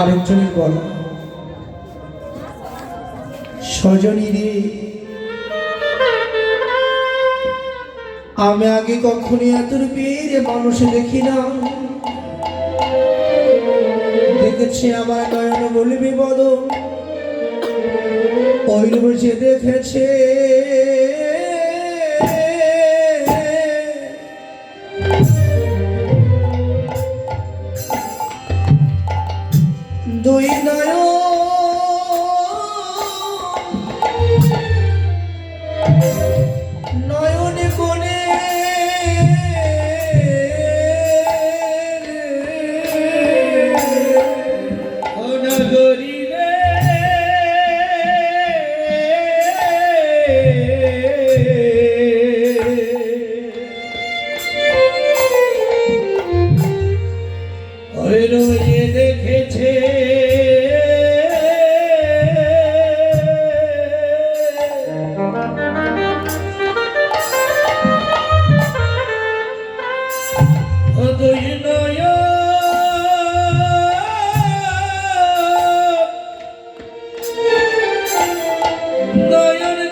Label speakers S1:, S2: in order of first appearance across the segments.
S1: আরেকজনের গলা সজনী রে, আমি আগে কখনো এত রূপের মানুষ দেখি না। দেখেছে আমার নয়ন বলবে বদন, ওই রূপে দেখেছে দুই নয়ন নয়নে কোণে
S2: নগরী রে ওই রোয়ে দেখেছে দুই নয়ন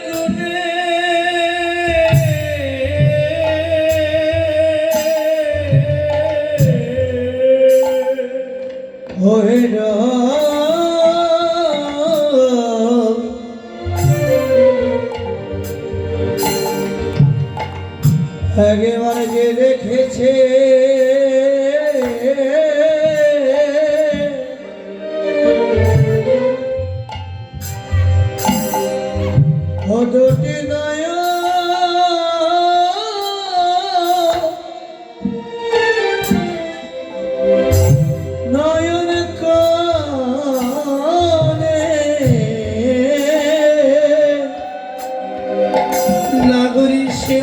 S2: গুণে
S1: হয়ে একেবারে যে দেখেছে দুটি নয়ন কানে নাগরী সে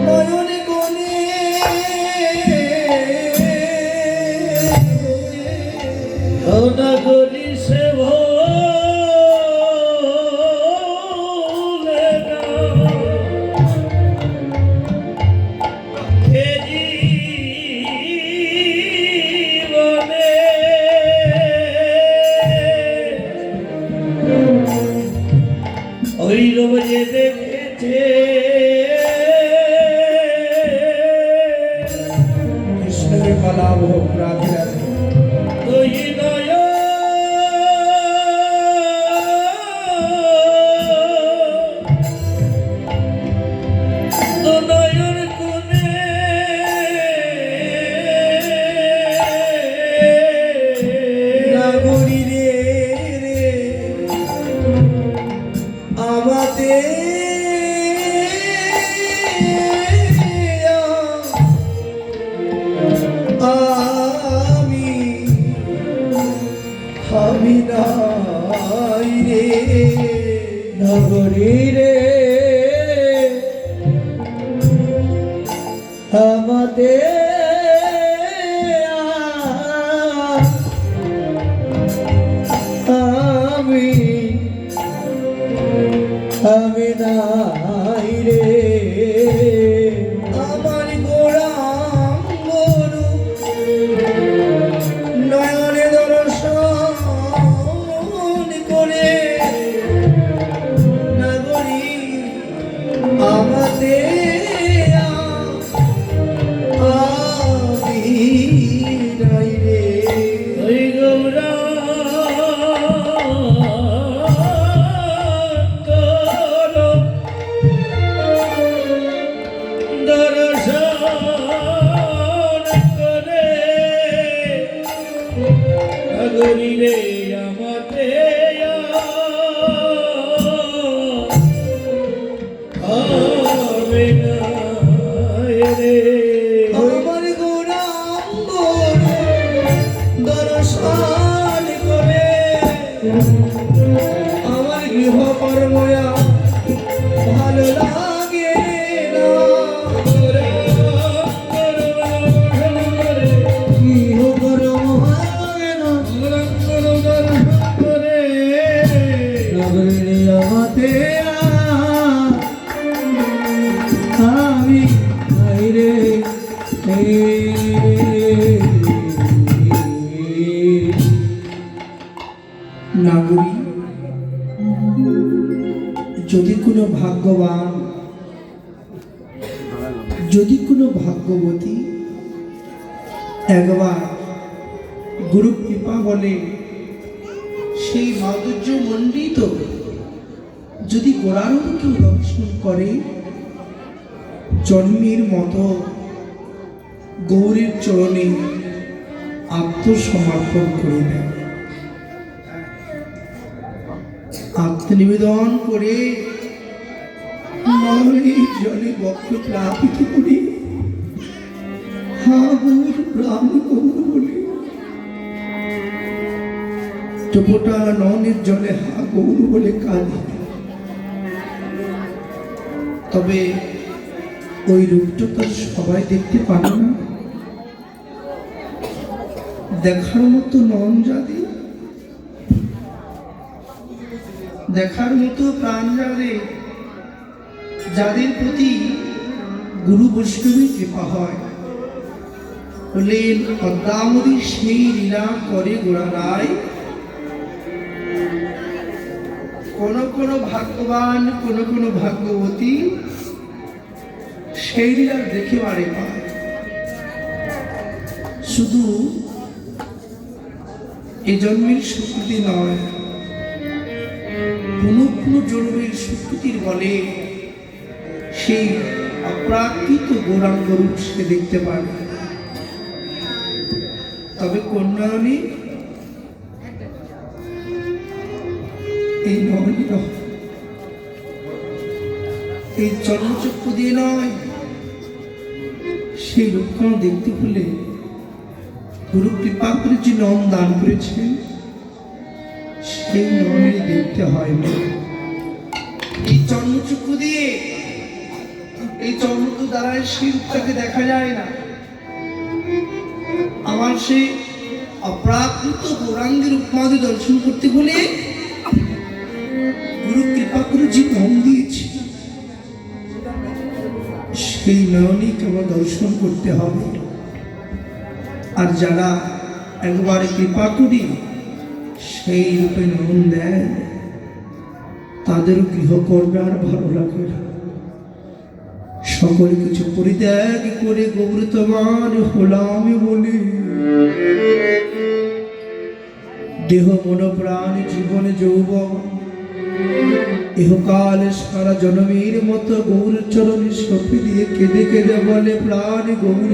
S1: নয়ন কোণে
S2: নগরী সে ভোলে না এ জীবনে ওই রূপ যে দেখেছে
S1: কৃষ্ণের কলা ভোগ রাধে রাধে।
S2: দুই নয়ন নয়ন কোণে
S1: নাগরী রে রে আমাদের আমি নাই রে নগরী রে আমাদের আমি নাই রে আমার গোরাম গরু নয়নে দর্শন করে নাগরী আমাদের আমি নাই রে
S2: ওই গৌরা নগরী রে আমাতে রে
S1: আমার গোরাম গরু দর্শন করে আমার গৃহ কর্ময়া ভালো লাগে না গৃহ কর্ম ভালো লাগে না নাগরী, যদি কোনো ভাগ্যবান, যদি কোনো ভাগ্যবতী একবার গুরু কৃপা বলে সেই মাধুর্য মণ্ডিত যদি গোড়ারও কেউ দর্শন করে, জন্মের মতো গৌরীর চরণে আত্মসমর্পণ করে দেয়, আত্মনিবেদন করে নয়নের জলে বক্ষ প্লাবিত করে হা গৌর প্রাণ গৌর বলে টুপোটা নয়নের জলে হা গৌর বলে কাঁদে। তবে ওই রূপটা তো সবাই দেখতে পারে না, দেখার মতো নন যাদের, দেখার মতো প্রাণ যাদের, যাদের প্রতি গুরু বৈষ্ণবী কৃপা হয়, হলেন পদ্মাবতী সেই লীলা করে গোড়ারায়। কোন ভাগ্যবান, কোন ভাগ্যবতী সেই লীলা দেখে বারে পায়। শুধু এ জন্মের স্বীকৃতি নয়, পুনঃ জন্মের স্বীকৃতির বলে সেই অপ্রাকৃত গৌরাঙ্গ রূপ সে দেখতে পারে। তবে কন্যায়নী এই নয়নী নয়, এই চর্মচক্ষু দিয়ে নয়, সেই রূপখানা দেখতে হলে গুরু কৃপা করে যে নয়ন দান করেছেন সেই নয়নে দেখতে হয় না। এই চর্মচক্ষু দিয়ে, এই চর্মচক্ষু দ্বারা সেই রূপটাকে দেখা যায় না। আমার সেই অপ্রাকৃত গৌরাঙ্গের উপমাদি দর্শন করতে হলে গুরু কৃপা করে যে নয়ন দিয়েছে সেই নয়নই কেবল দর্শন করতে হবে। আর যারা একবারে কৃপা করি সেই রূপে নয়ন দেয়, তাদেরও গৃহকর্মে আর ভালো লাগে না। সকল কিছু পরিত্যাগ করে গৌর তোমার হলাম বলে দেহ মন প্রাণ জীবন যৌবন ইহকাল সারা জনমের মতো গৌর চরণে সপি দিয়ে কেঁদে কেঁদে বলে প্রাণ গৌর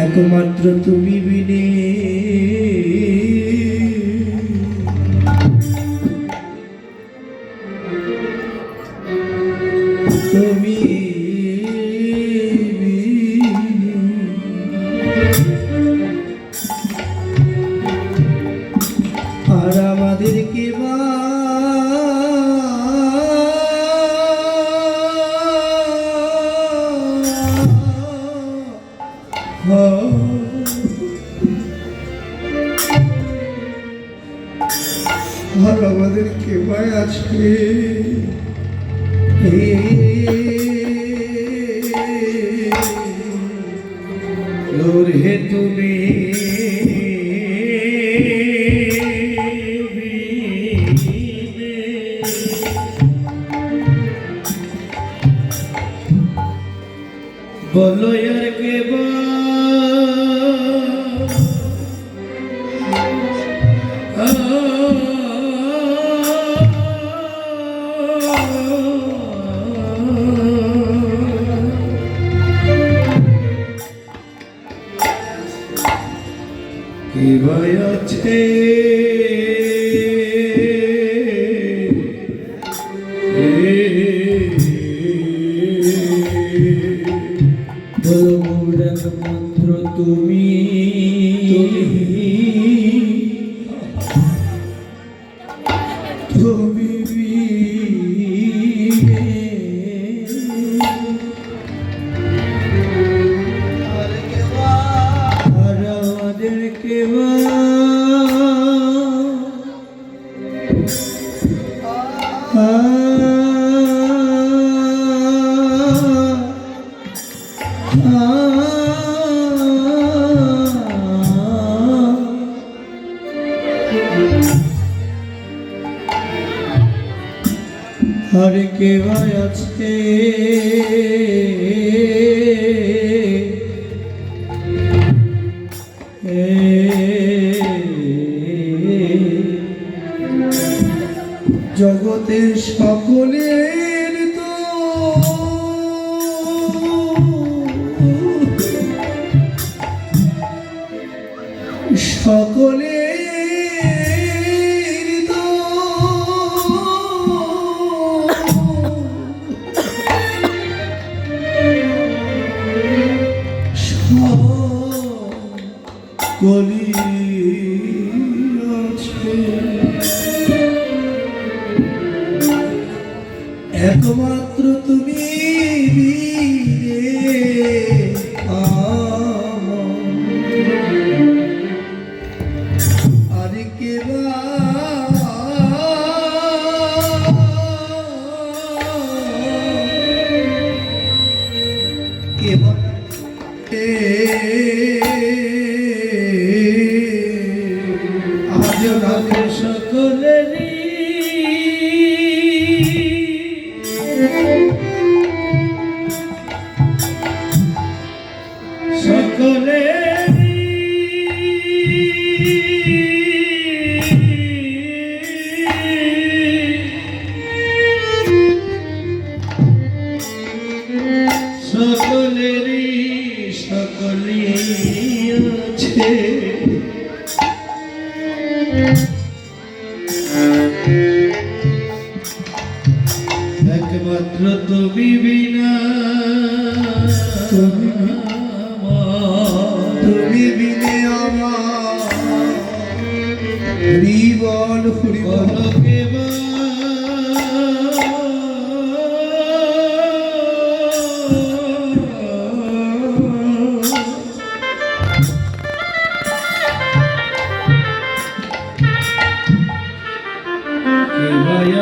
S1: একমাত্র তুমি বিনে তুমি আর আমাদেরকে আর আমাদের কেবায় আছে
S2: হে তুমি বলো আর কে আছে
S1: একমাত্র তুমি তুমি আর আমাদের কেবা আর কে ভাই আছে জগতের সকলের তো সকলের তো সকলি আছে একমাত্র তুমি বীরে আর কে আজ রাতে সকলেরই সকলেরই আছে একমাত্র তুমি বিনা তুমি বিনে আমার হরিবল হরিবল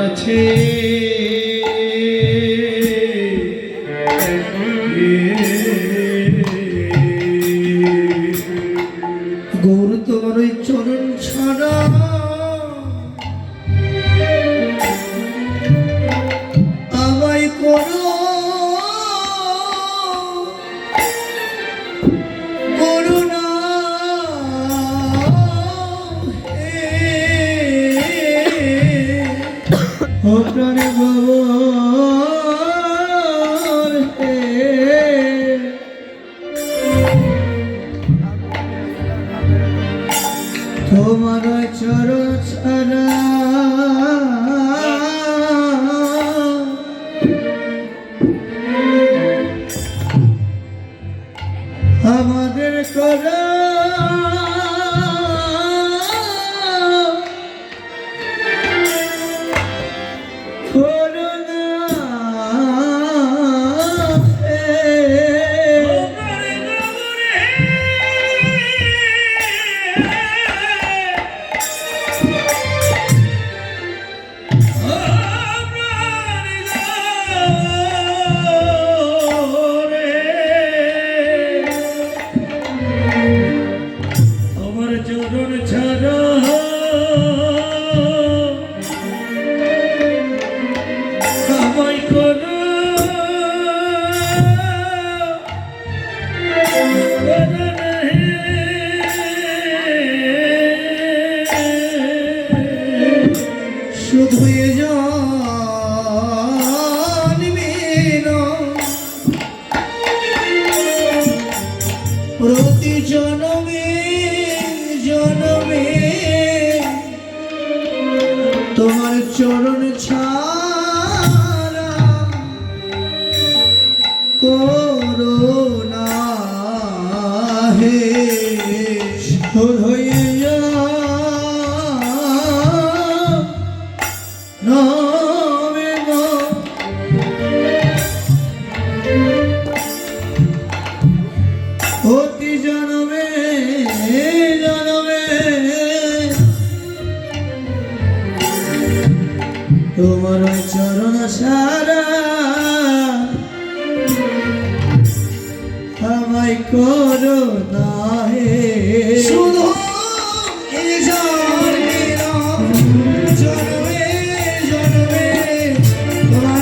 S1: আছে গৌর তোমার ওই চরণ ছাড়া আমায় করো করুণা ও প্রাণে বাবা তোমার চরণ ছাড়া আমাদের করা শুধু প্রতি জনমে জনমে তোমার চরণ ছাড়া করুণা হে শোধ হয়ে যা নামে মা অতি জনমে জনমে তোমার চরণ সারা আমায় করো না হে শুধু জন্মে জন্মে তোমার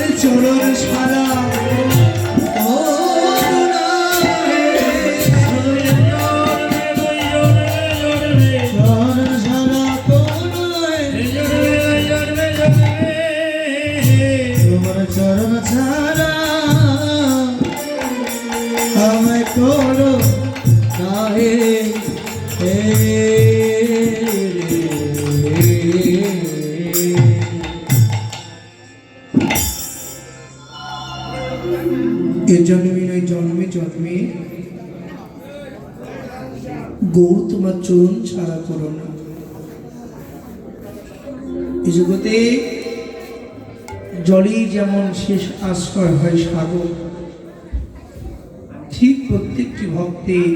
S1: এ জন্মে নয় জন্মে জন্মে গৌর তোমার চরণ ছাড়া করো না। এই জগতে জলেই যেমন শেষ আশ্রয় হয় সাগর, ঠিক প্রত্যেকটি ভক্তের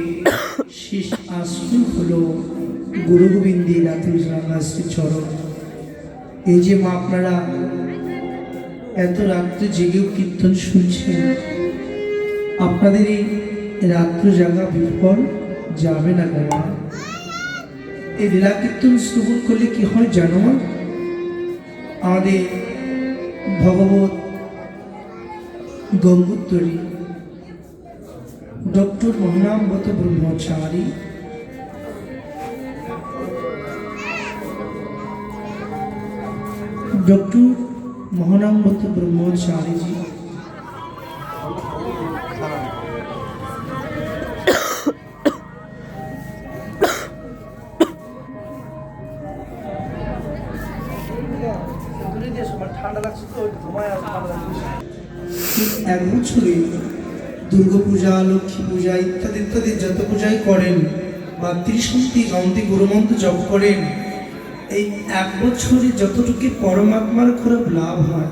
S1: শেষ আশ্রয় হলো গুরু গোবিন্দের রাত্রি চরণ। এই যে মা আপনারা এত রাত্রে জেগেও কীর্তন শুনছেন, আপনাদের এই রাত্র জাগা বিফল যাবে না বাবা। এই লীলা কীর্তন শ্রবণ করলে কি হয় জানো? আমাদের ভগবত গঙ্গোত্তরী ডক্টর মহানামবত ব্রহ্মচারী ডক্টর মহানামবত ব্রহ্মচারীজি এক বছরে দুর্গা পূজা, লক্ষ্মী পূজা ইত্যাদি ইত্যাদি যত পূজাই করেন বা ত্রিশন্তি গন্তি গুরুমন্ত্র জপ করেন, এই এক বছরে যতটুকু পরমাত্মার খুব লাভ হয়,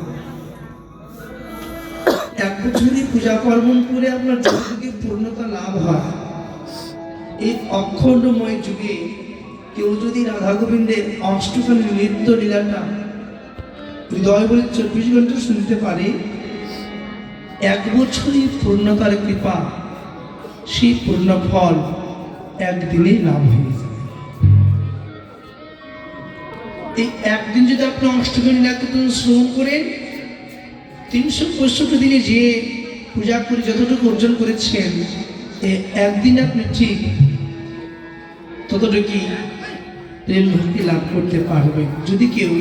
S1: এক বছরে পূজা পার্বণ করে আপনার যতটুকু পূর্ণতা লাভ হয়, এই অখণ্ডময় যুগে কেউ যদি রাধা গোবিন্দের অষ্টকালীন নৃত্য লীলাটা হৃদয় বলে 24 ঘন্টা শুনতে পারে, এক বছরই পূর্ণতার কৃপা, সেই পূর্ণ ফল একদিনেই লাভ হয়ে যায়। এই একদিন যদি আপনি অষ্টমী লীলা কীর্তন শ্রবণ করেন, 365 দিনে যে পূজা করে যতটুকু অর্জন করেছেন, একদিন আপনি ঠিক ততটুকু প্রেম ভক্তি লাভ করতে পারবেন। যদি কেউ